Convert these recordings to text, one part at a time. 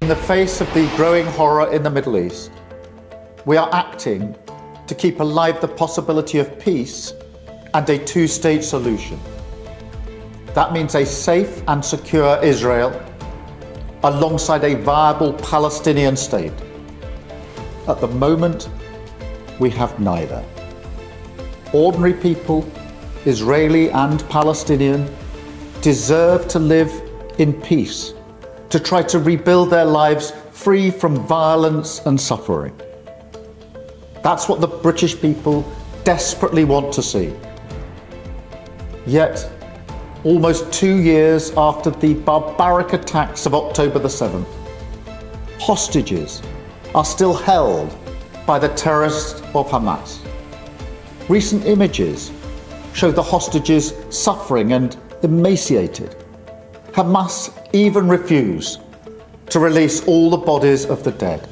In the face of the growing horror in the Middle East, we are acting to keep alive the possibility of peace and a two-state solution. That means a safe and secure Israel alongside a viable Palestinian state. At the moment, we have neither. Ordinary people, Israeli and Palestinian, deserve to live in peace, to try to rebuild their lives free from violence and suffering. That's what the British people desperately want to see. Yet, almost 2 years after the barbaric attacks of October the 7th, hostages are still held by the terrorists of Hamas. Recent images show the hostages suffering and emaciated. Hamas even refuse to release all the bodies of the dead.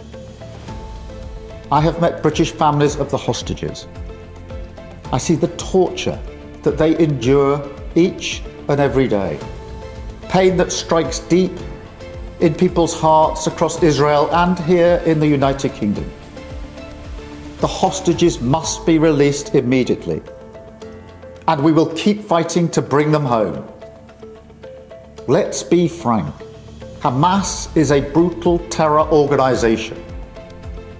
I have met British families of the hostages. I see the torture that they endure each and every day. Pain that strikes deep in people's hearts across Israel and here in the United Kingdom. The hostages must be released immediately, and we will keep fighting to bring them home. Let's be frank, Hamas is a brutal terror organization.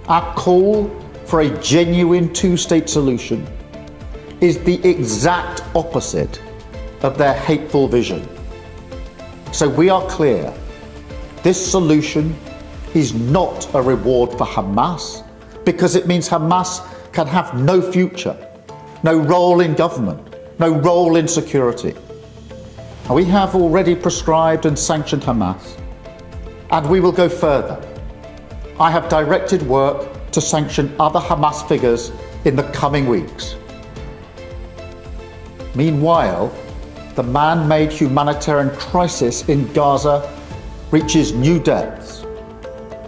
Our call for a genuine two-state solution is the exact opposite of their hateful vision. So we are clear, this solution is not a reward for Hamas, because it means Hamas can have no future, no role in government, no role in security. We have already prescribed and sanctioned Hamas, and we will go further. I have directed work to sanction other Hamas figures in the coming weeks. Meanwhile, the man-made humanitarian crisis in Gaza reaches new depths.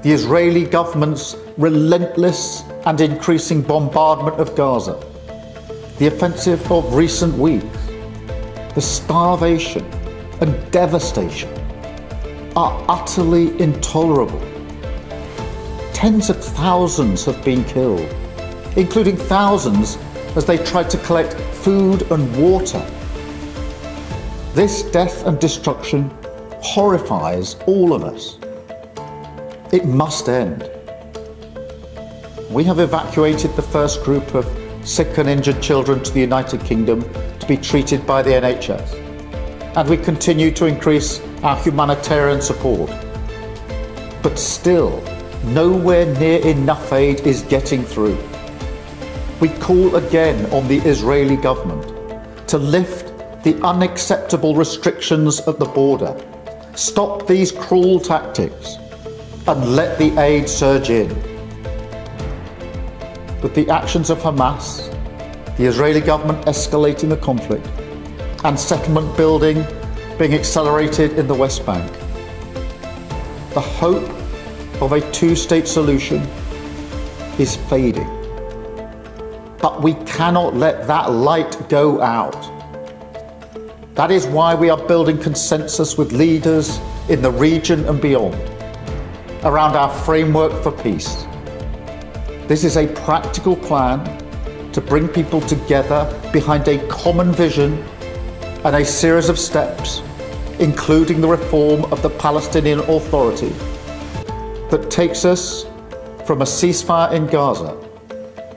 The Israeli government's relentless and increasing bombardment of Gaza, the offensive of recent weeks, the starvation and devastation are utterly intolerable. Tens of thousands have been killed, including thousands as they tried to collect food and water. This death and destruction horrifies all of us. It must end. We have evacuated the first group of sick and injured children to the United Kingdom to be treated by the NHS, and we continue to increase our humanitarian support. But still, nowhere near enough aid is getting through. We call again on the Israeli government to lift the unacceptable restrictions at the border, stop these cruel tactics, and let the aid surge in. With the actions of Hamas, the Israeli government escalating the conflict, and settlement building being accelerated in the West Bank, the hope of a two-state solution is fading. But we cannot let that light go out. That is why we are building consensus with leaders in the region and beyond around our framework for peace. This is a practical plan to bring people together behind a common vision and a series of steps, including the reform of the Palestinian Authority, that takes us from a ceasefire in Gaza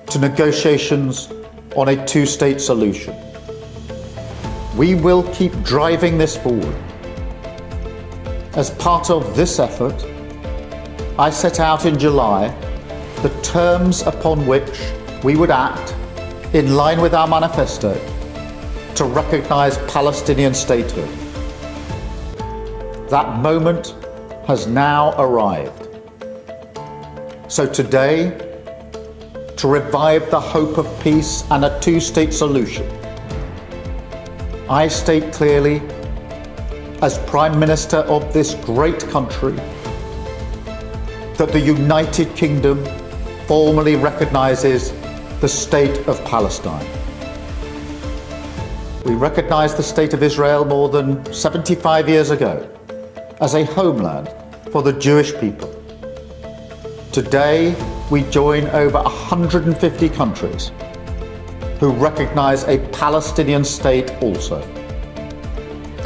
to negotiations on a two-state solution. We will keep driving this forward. As part of this effort, I set out in July the terms upon which we would act in line with our manifesto to recognise Palestinian statehood. That moment has now arrived. So today, to revive the hope of peace and a two-state solution, I state clearly, as Prime Minister of this great country, that the United Kingdom formally recognises the State of Palestine. We recognised the State of Israel more than 75 years ago as a homeland for the Jewish people. Today, we join over 150 countries who recognize a Palestinian state also.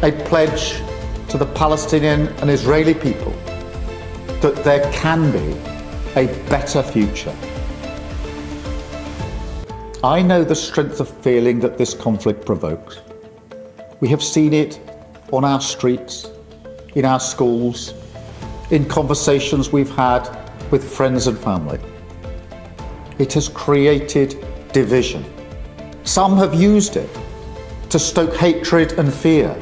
A pledge to the Palestinian and Israeli people that there can be a better future. I know the strength of feeling that this conflict provokes. We have seen it on our streets, in our schools, in conversations we've had with friends and family. It has created division. Some have used it to stoke hatred and fear,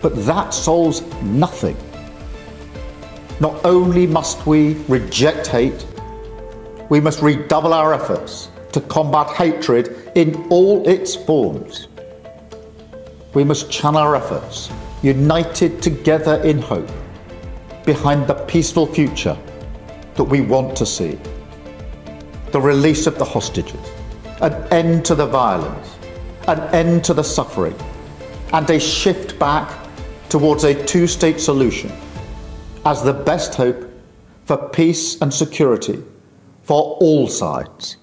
but that solves nothing. Not only must we reject hate, we must redouble our efforts to combat hatred in all its forms. We must channel our efforts, united together in hope, behind the peaceful future that we want to see. The release of the hostages, an end to the violence, an end to the suffering, and a shift back towards a two-state solution as the best hope for peace and security for all sides.